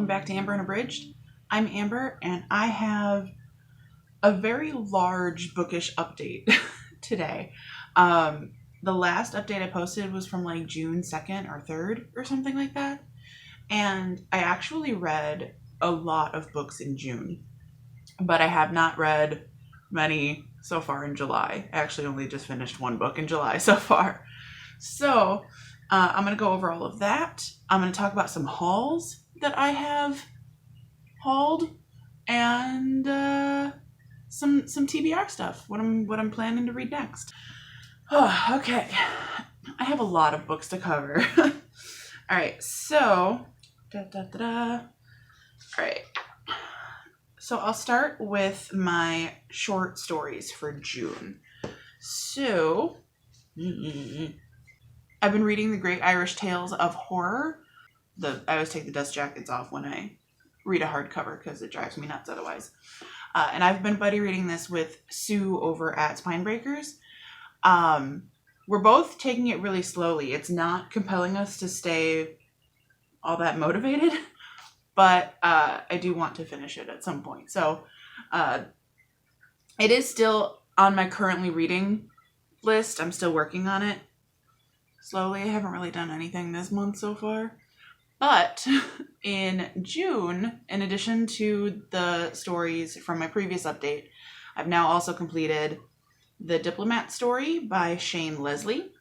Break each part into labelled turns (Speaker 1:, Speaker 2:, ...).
Speaker 1: welcome back to Amber Unabridged. I'm Amber, and I have a very large bookish update today. The last update I posted was from like June 2nd or 3rd or something like that, and I actually read a lot of books in June, but I have not read many so far in July. I actually only just finished one book in July so far. So I'm going to go over all of that. I'm going to talk about some hauls that I have hauled and some TBR stuff, what I'm planning to read next. Oh, okay. I have a lot of books to cover. All right, so all right. So I'll start with my short stories for June. So I've been reading The Great Irish Tales of Horror. I always take the dust jackets off when I read a hardcover because it drives me nuts otherwise. And I've been buddy reading this with Sue over at Spinebreakers. We're both taking it really slowly. It's not compelling us to stay all that motivated, but I do want to finish it at some point. So it is still on my currently reading list. I'm still working on it slowly. I haven't really done anything this month so far. But in June, in addition to the stories from my previous update, I've now also completed The Diplomat Story by Shane Leslie,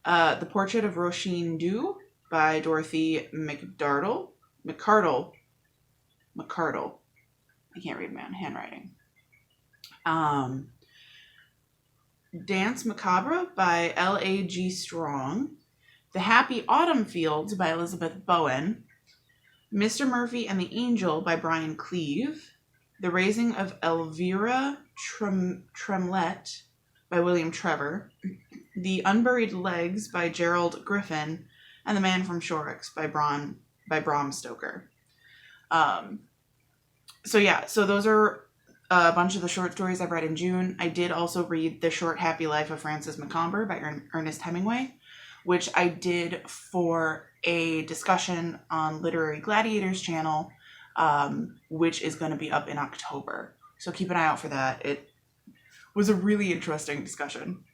Speaker 1: The Portrait of Roisin Dhu by Dorothy McCardle. I can't read my own handwriting. Dance Macabre by L.A.G. Strong. The Happy Autumn Fields by Elizabeth Bowen. Mr. Murphy and the Angel by Brian Cleave. The Raising of Elvira Tremlett by William Trevor. The Unburied Legs by Gerald Griffin. And The Man from Shorrock by Bram Stoker. So those are a bunch of the short stories I've read in June. I did also read The Short Happy Life of Frances Macomber by Ernest Hemingway, which I did for a discussion on Literary Gladiators channel, which is going to be up in October. So keep an eye out for that. It was a really interesting discussion.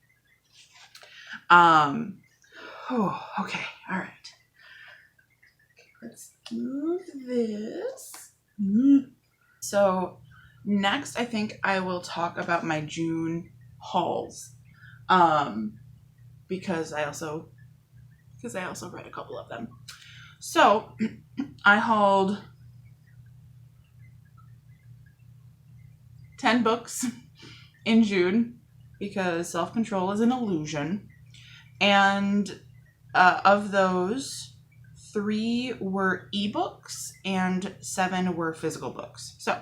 Speaker 1: Okay, all right. Let's move this. So next, I think I will talk about my June hauls, because I also read a couple of them. So I hauled 10 books in June because self-control is an illusion, and of those, 3 were ebooks and 7 were physical books. So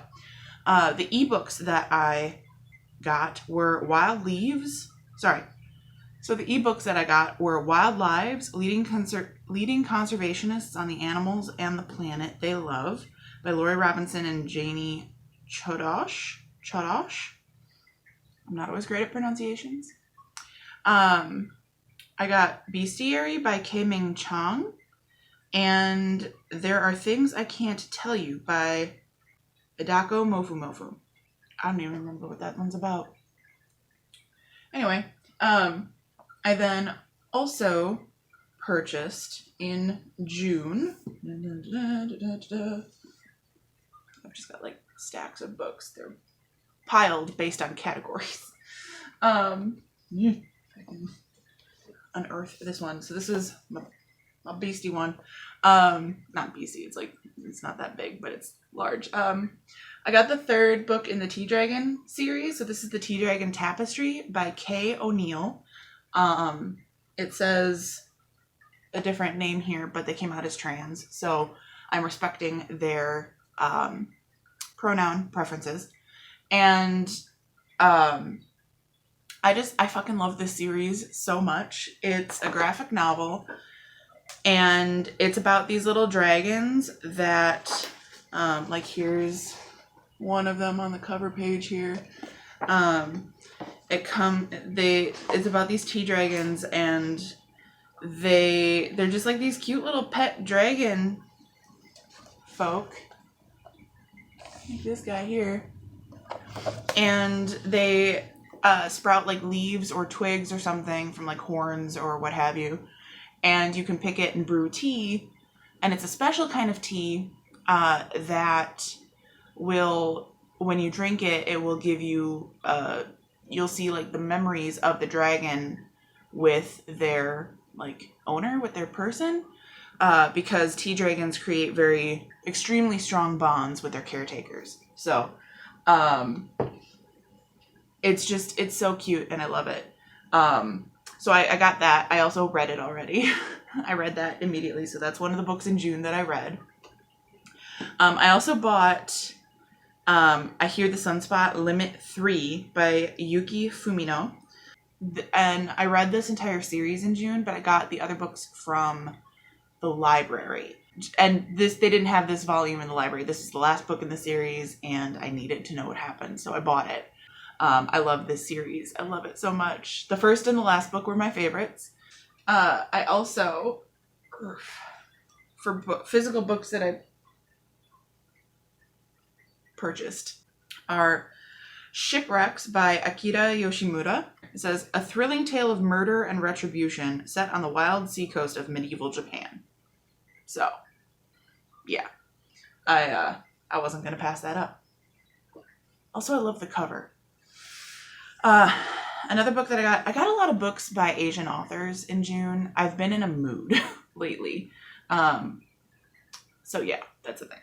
Speaker 1: the ebooks that I got were Wild Leaves. So the ebooks that I got were Wild Lives, Leading Conservationists on the Animals and the Planet They Love by Lori Robinson and Janie Chodosh. I'm not always great at pronunciations. I got Bestiary by K-Ming Chong. And There Are Things I Can't Tell You by Hidako Mofu. I don't even remember what that one's about. Anyway, I then also purchased in June. I've just got like stacks of books. They're piled based on categories. I can unearth this one. So this is a beastie one. Not beastie, it's not that big, but it's large. I got the 3rd book in the Tea Dragon series. So this is the Tea Dragon Tapestry by Kay O'Neill. It says a different name here, but they came out as trans, so I'm respecting their pronoun preferences. And I fucking love this series so much. It's a graphic novel, and it's about these little dragons that like here's one of them on the cover page here. It's about these tea dragons, and they're just like these cute little pet dragon folk. like this guy here. And they sprout like leaves or twigs or something from like horns or what have you. And you can pick it and brew tea. And it's a special kind of tea that will, when you drink it, it will give you, you'll see like the memories of the dragon with their like owner, with their person. Because tea dragons create very extremely strong bonds with their caretakers. So it's so cute and I love it. So I got that. I also read it already. I read that immediately. So that's one of the books in June that I read. I also bought I Hear the Sunspot Limit 3 by Yuki Fumino. And I read this entire series in June, but I got the other books from the library. And they didn't have this volume in the library. This is the last book in the series, and I needed to know what happened, so I bought it. I love this series. I love it so much. The first and the last book were my favorites. I also, for physical books that I purchased, are Shipwrecks by Akira Yoshimura. It says, a thrilling tale of murder and retribution set on the wild seacoast of medieval Japan. So, yeah. I wasn't going to pass that up. Also, I love the cover. Another book that I got a lot of books by Asian authors in June. I've been in a mood lately. So yeah, that's the thing.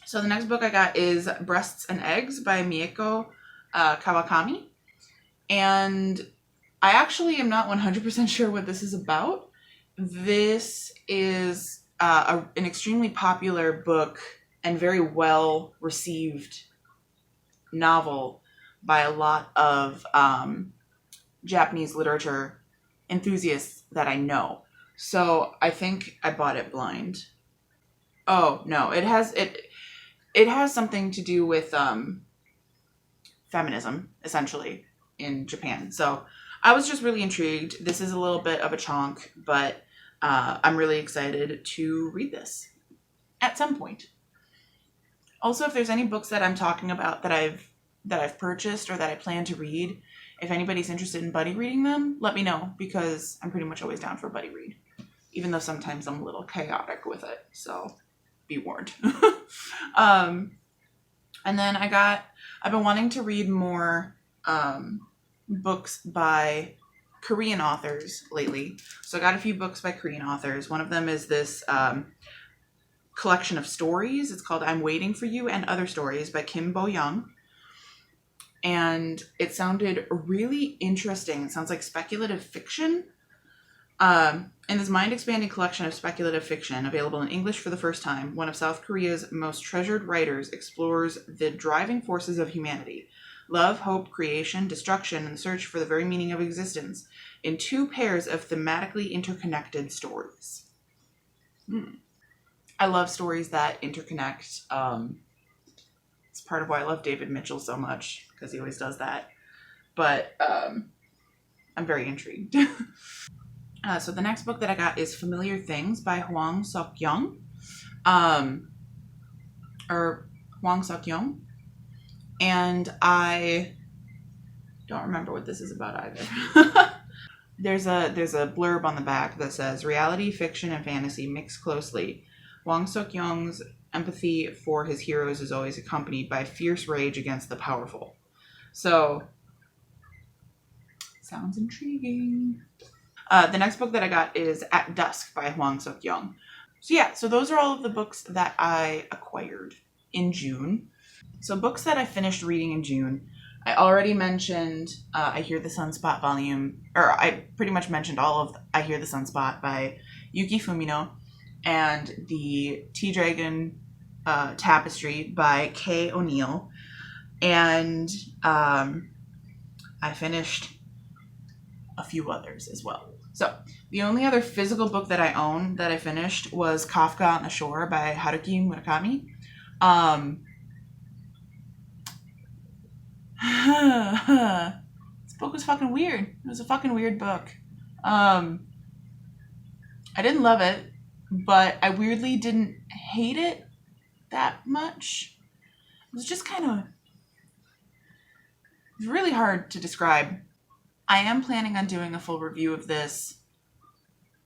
Speaker 1: So the next book I got is Breasts and Eggs by Mieko Kawakami. And I actually am not 100% sure what this is about. This is an extremely popular book and very well received novel by a lot of Japanese literature enthusiasts that I know. So I think I bought it blind. Oh, no, it has something to do with feminism, essentially, in Japan. So I was just really intrigued. This is a little bit of a chonk, but I'm really excited to read this at some point. Also, if there's any books that I'm talking about that I've purchased or that I plan to read, if anybody's interested in buddy reading them, let me know, because I'm pretty much always down for a buddy read, even though sometimes I'm a little chaotic with it. So be warned. And then I've been wanting to read more books by Korean authors lately. So I got a few books by Korean authors. One of them is this collection of stories. It's called I'm Waiting for You and Other Stories by Kim Bo-young. And it sounded really interesting. It sounds like speculative fiction. In this mind-expanding collection of speculative fiction, available in English for the first time, one of South Korea's most treasured writers explores the driving forces of humanity: love, hope, creation, destruction, and the search for the very meaning of existence, in two pairs of thematically interconnected stories. I love stories that interconnect. It's part of why I love David Mitchell so much, because he always does that. But I'm very intrigued. So the next book that I got is Familiar Things by Huang, sok-yong. Or Huang, sok-yong. And I don't remember what this is about either. There's a blurb on the back that says, reality, fiction, and fantasy mix closely. Huang sok-yong's empathy for his heroes is always accompanied by fierce rage against the powerful. So, sounds intriguing. The next book that I got is At Dusk by Huang sok-yong. So yeah, so those are all of the books that I acquired in June. So books that I finished reading in June. I already mentioned I Hear the Sunspot volume, or I pretty much mentioned all of I Hear the Sunspot by Yuki Fumino, and the Tea Dragon Tapestry by Kay O'Neill. And I finished a few others as well. So the only other physical book that I own that I finished was Kafka on the Shore by Haruki Murakami. This book was fucking weird. It was a fucking weird book. I didn't love it, but I weirdly didn't hate it. that much. It was just kind of, it's really hard to describe. I am planning on doing a full review of this,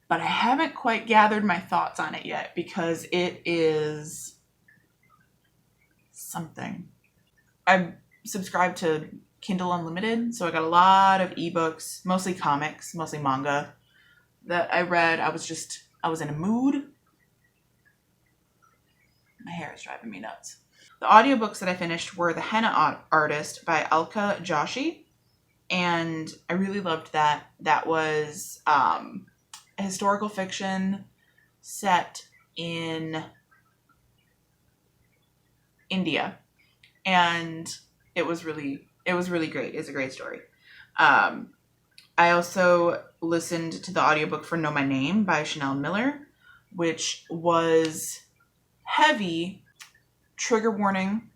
Speaker 1: but I haven't quite gathered my thoughts on it yet because it is something. I subscribe to Kindle Unlimited, so I got a lot of ebooks, mostly comics, mostly manga that I read. I was in a mood. My hair is driving me nuts. The audiobooks that I finished were The Henna Artist by Alka Joshi, and I really loved that. That was a historical fiction set in India, and it was really great. It's a great story. I also listened to the audiobook for Know My Name by Chanel Miller, which was heavy. Trigger warning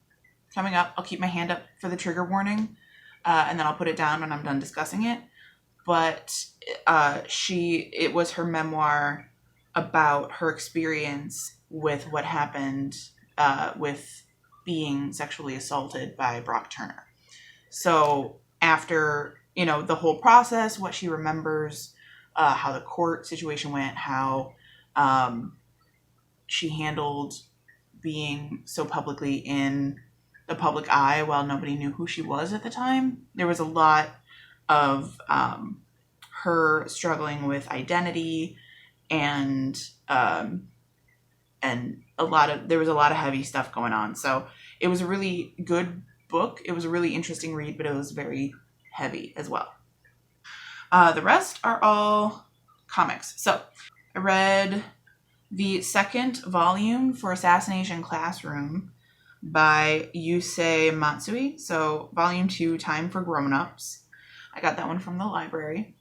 Speaker 1: coming up. I'll keep my hand up for the trigger warning, and then I'll put it down when I'm done discussing it. But it was her memoir about her experience with what happened with being sexually assaulted by Brock Turner. So after, the whole process, what she remembers, how the court situation went, how she handled being so publicly in the public eye while nobody knew who she was at the time. There was a lot of her struggling with identity, and there was a lot of heavy stuff going on. So it was a really good book. It was a really interesting read, but it was very heavy as well. The rest are all comics. So I read the second volume for Assassination Classroom by Yusei Matsui. So volume 2, Time for Grown-Ups. I got that one from the library.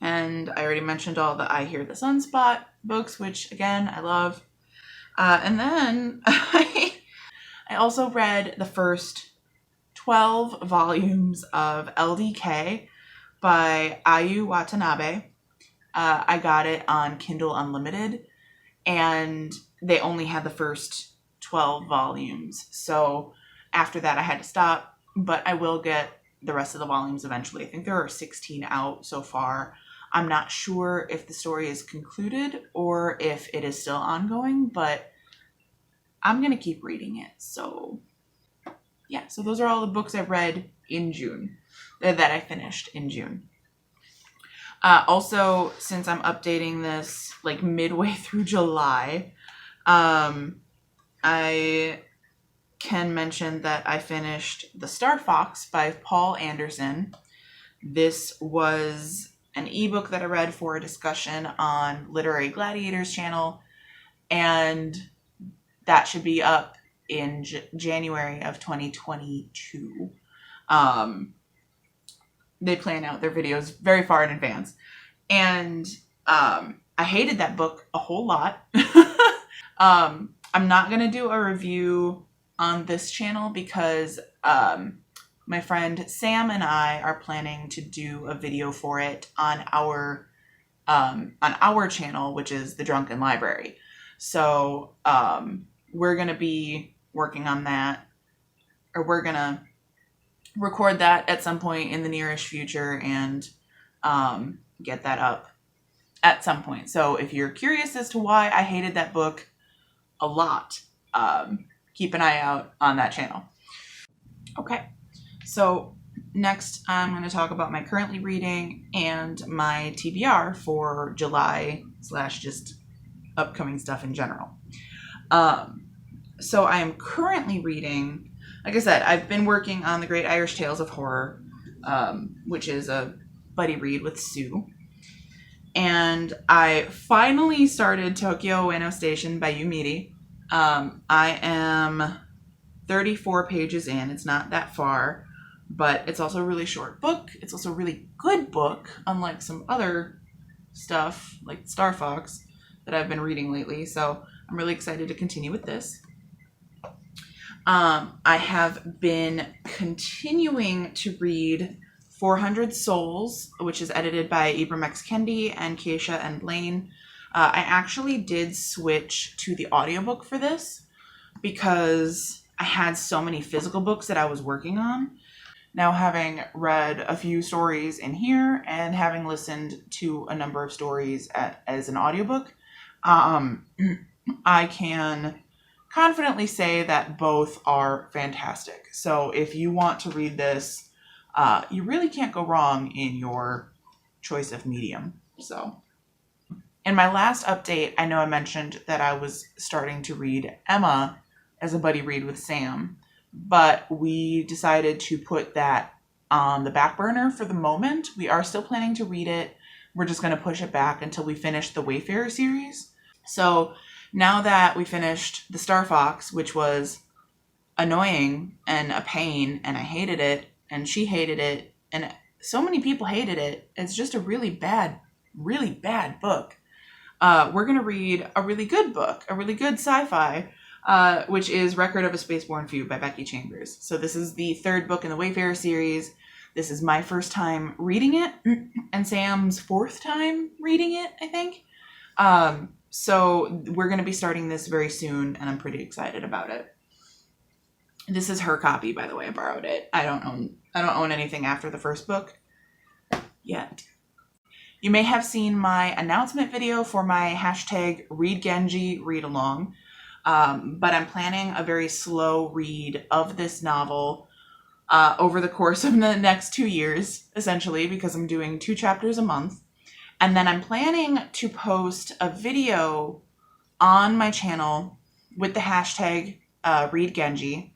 Speaker 1: And I already mentioned all the I Hear the Sunspot books, which again, I love. And then I also read the first 12 volumes of LDK by Ayu Watanabe. I got it on Kindle Unlimited, and they only had the first 12 volumes. So after that, I had to stop, but I will get the rest of the volumes eventually. I think there are 16 out so far. I'm not sure if the story is concluded or if it is still ongoing, but I'm going to keep reading it. So yeah, so those are all the books I've read in June, that I finished in June. Also, since I'm updating this like midway through July, I can mention that I finished The Star Fox by Paul Anderson. This was an ebook that I read for a discussion on Literary Gladiators channel, and that should be up in January of 2022. They plan out their videos very far in advance. And I hated that book a whole lot. I'm not going to do a review on this channel because my friend Sam and I are planning to do a video for it on our channel, which is The Drunken Library. So we're going to be working on that, or we're going to record that at some point in the nearest future and get that up at some point. So if you're curious as to why I hated that book a lot, keep an eye out on that channel. Okay, so next I'm going to talk about my currently reading and my TBR for July / just upcoming stuff in general. So I am currently reading, like I said, I've been working on The Great Irish Tales of Horror, which is a buddy read with Sue. And I finally started Tokyo Ueno Station by Yumiri. I am 34 pages in. It's not that far, but it's also a really short book. It's also a really good book, unlike some other stuff like Star Fox that I've been reading lately. So I'm really excited to continue with this. I have been continuing to read 400 Souls, which is edited by Ibram X. Kendi and Keisha and Blaine. I actually did switch to the audiobook for this because I had so many physical books that I was working on. Now, having read a few stories in here and having listened to a number of stories as an audiobook, I can confidently say that both are fantastic. So if you want to read this, you really can't go wrong in your choice of medium. So in my last update, I know I mentioned that I was starting to read Emma as a buddy read with Sam, but we decided to put that on the back burner for the moment. We are still planning to read it. We're just going to push it back until we finish the Wayfarer series. So now that we finished the Star Fox, which was annoying and a pain, and I hated it, and she hated it, and so many people hated it, it's just a really bad book. We're going to read a really good book, a really good sci-fi, which is Record of a Spaceborne Feud by Becky Chambers. So this is the third book in the Wayfarer series. This is my first time reading it, and Sam's fourth time reading it, I think. So we're going to be starting this very soon, and I'm pretty excited about it. This is her copy, by the way. I borrowed it. I don't own anything after the first book yet. You may have seen my announcement video for my hashtag Read Genji read along, but I'm planning a very slow read of this novel over the course of the next 2 years, essentially, because I'm doing 2 chapters a month. And then I'm planning to post a video on my channel with the hashtag Read Genji,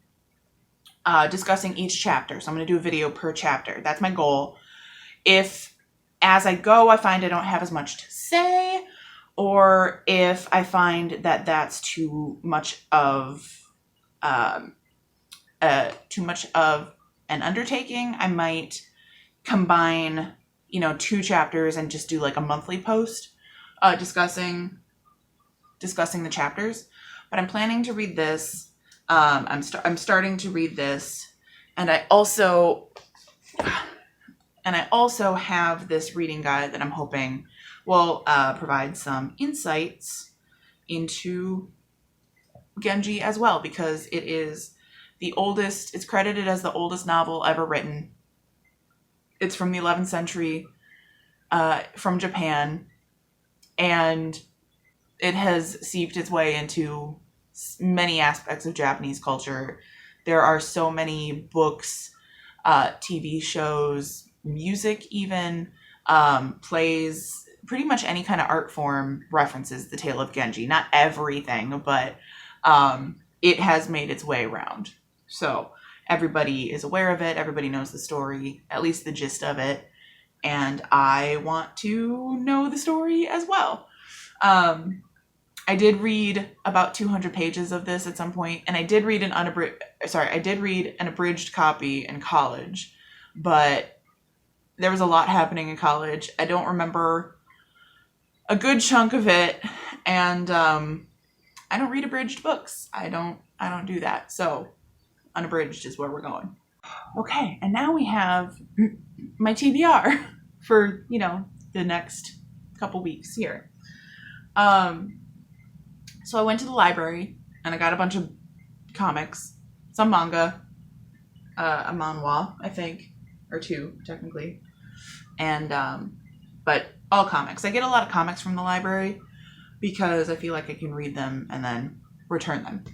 Speaker 1: discussing each chapter. So I'm going to do a video per chapter. That's my goal. If as I go, I find I don't have as much to say, or if I find that that's too much of an undertaking, I might combine, 2 chapters and just do like a monthly post discussing the chapters. But I'm planning to read this. I'm starting to read this, and I also have this reading guide that I'm hoping will provide some insights into Genji as well, because it is the oldest, it's credited as the oldest novel ever written. It's from the 11th century, from Japan, and it has seeped its way into many aspects of Japanese culture. There are so many books, TV shows, music even, plays, pretty much any kind of art form references the tale of Genji. Not everything, but it has made its way around. So everybody is aware of it. Everybody knows the story, at least the gist of it. And I want to know the story as well. I did read about 200 pages of this at some point, and I did read an abridged copy in college, but there was a lot happening in college. I don't remember a good chunk of it, and I don't read abridged books. I don't do that. So unabridged is where we're going. Okay, and now we have my TBR for, the next couple weeks here. So I went to the library and I got a bunch of comics, some manga, a manhwa, I think, or 2 technically, and but all comics. I get a lot of comics from the library because I feel like I can read them and then return them.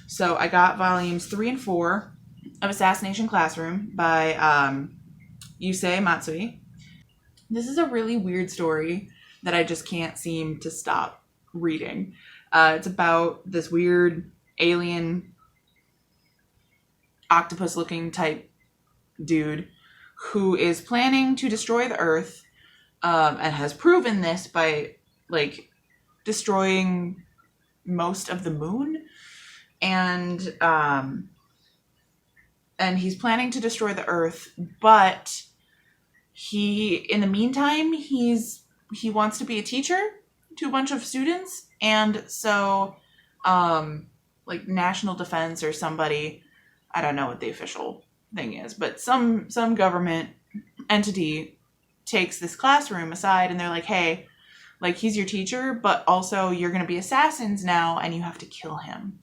Speaker 1: So I got volumes 3 and 4 of Assassination Classroom by Yusei Matsui. This is a really weird story that I just can't seem to stop reading. It's about this weird alien octopus-looking type dude who is planning to destroy the Earth, and has proven this by destroying most of the moon, and he's planning to destroy the Earth, but in the meantime he wants to be a teacher to a bunch of students, and so National Defense or somebody, I don't know what the official thing is, but some government entity takes this classroom aside and they're like, hey, Like, he's your teacher, but also you're going to be assassins now and you have to kill him.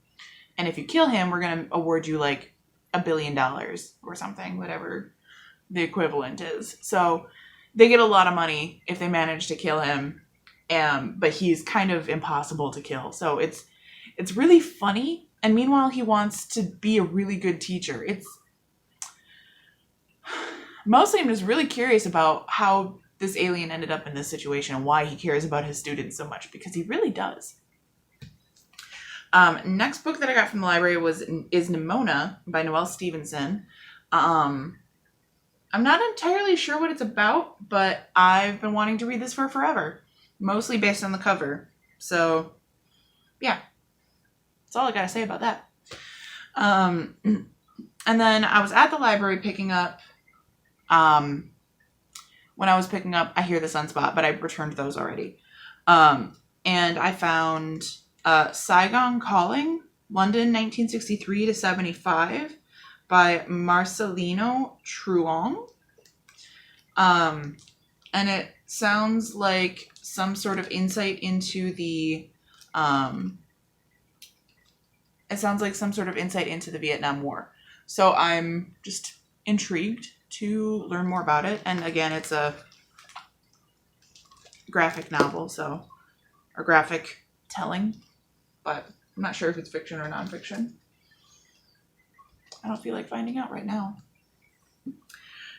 Speaker 1: And if you kill him, we're going to award you like $1 billion or something, whatever the equivalent is. So they get a lot of money if they manage to kill him. But he's kind of impossible to kill. So it's really funny. And meanwhile, he wants to be a really good teacher. Mostly I'm just really curious about how this alien ended up in this situation and why he cares about his students so much, because he really does. Next book that I got from the library is Nimona by Noelle Stevenson. I'm not entirely sure what it's about, but I've been wanting to read this for forever, mostly based on the cover. So, yeah, that's all I gotta say about that. And then I was at the library picking up, when I was picking up I Hear the Sunspot, but I returned those already. And I found Saigon Calling, London 1963 to 75 by Marcelino Truong. And it sounds like some sort of insight into the Vietnam War. So I'm just intrigued to learn more about it. And again, it's a graphic novel, or graphic telling, but I'm not sure if it's fiction or nonfiction. I don't feel like finding out right now.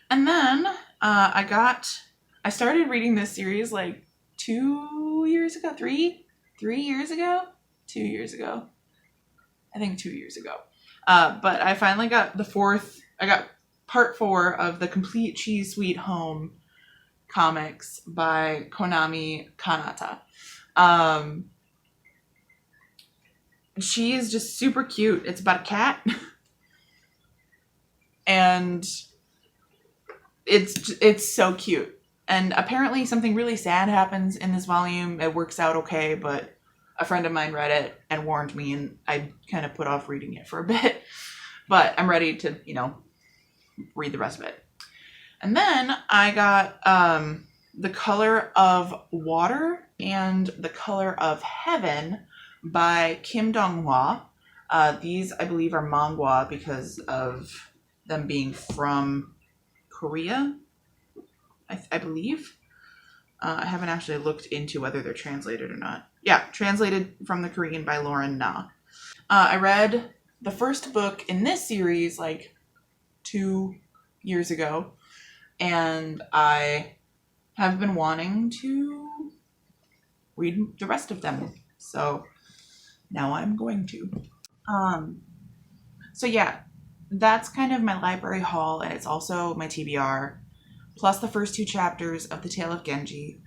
Speaker 1: And then I started reading this series like 2 years ago, 3 years ago, 2 years ago. I think 2 years ago. But I finally got I got part 4 of the Complete Cheese Sweet Home comics by Konami Kanata. She is just super cute. It's about a cat. And it's so cute. And apparently something really sad happens in this volume. It works out okay, but a friend of mine read it and warned me, and I kind of put off reading it for a bit. But I'm ready to, read the rest of it. And then I got The Color of Water and The Color of Heaven by Kim Dong-hwa. These, I believe, are mangua because of them being from Korea, I believe. I haven't actually looked into whether they're translated or not. Yeah, translated from the Korean by Lauren Na. I read the first book in this series like 2 years ago, and I have been wanting to read the rest of them. So now I'm going to. So yeah, that's kind of my library haul, and it's also my TBR, plus the first 2 chapters of The Tale of Genji.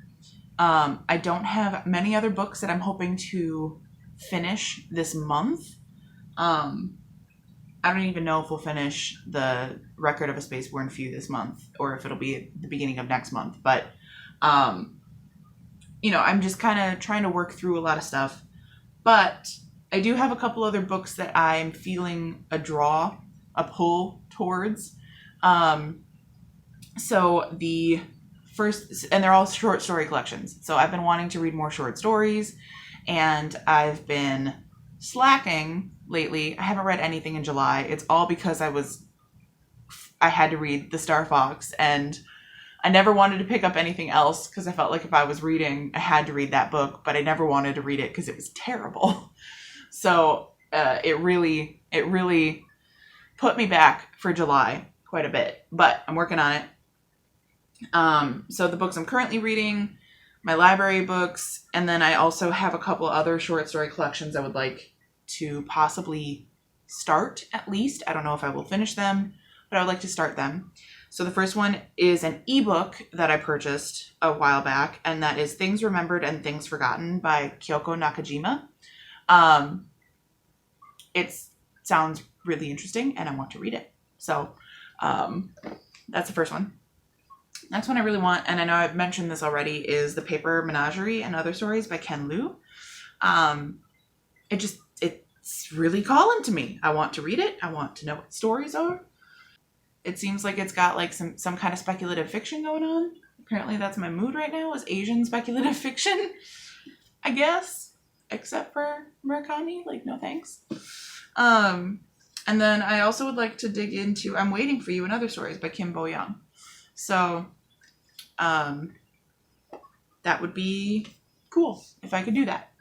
Speaker 1: I don't have many other books that I'm hoping to finish this month. I don't even know if we'll finish the Record of a Spaceborne Few this month, or if it'll be at the beginning of next month. But, I'm just kind of trying to work through a lot of stuff. But I do have a couple other books that I'm feeling a pull towards. So the first, and they're all short story collections. So I've been wanting to read more short stories, and I've been slacking lately. I haven't read anything in July. It's all because I had to read The Star Fox, and I never wanted to pick up anything else because I felt like if I was reading, I had to read that book, but I never wanted to read it because it was terrible. So it really put me back for July quite a bit, but I'm working on it. So the books I'm currently reading, my library books, and then I also have a couple other short story collections I would like to possibly start, at least. I don't know if I will finish them, but I would like to start them. So the first one is an ebook that I purchased a while back, and that is Things Remembered and Things Forgotten by Kyoko Nakajima. It sounds really interesting, and I want to read it. So that's the first one. Next one I really want, and I know I've mentioned this already, is The Paper Menagerie and Other Stories by Ken Liu. It's really calling to me. I want to read it. I want to know what stories are. It seems like it's got like some kind of speculative fiction going on. Apparently that's my mood right now, is Asian speculative fiction, I guess. Except for Murakami, like, no thanks. And then I also would like to dig into I'm Waiting for You and Other Stories by Kim Bo-young. So, that would be cool if I could do that.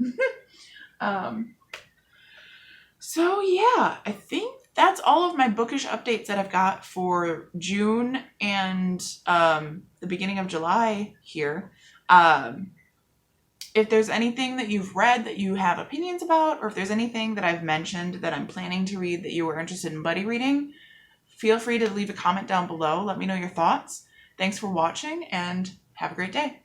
Speaker 1: So yeah, I think that's all of my bookish updates that I've got for June and the beginning of July here. If there's anything that you've read that you have opinions about, or if there's anything that I've mentioned that I'm planning to read that you were interested in buddy reading, feel free to leave a comment down below. Let me know your thoughts. Thanks for watching and have a great day.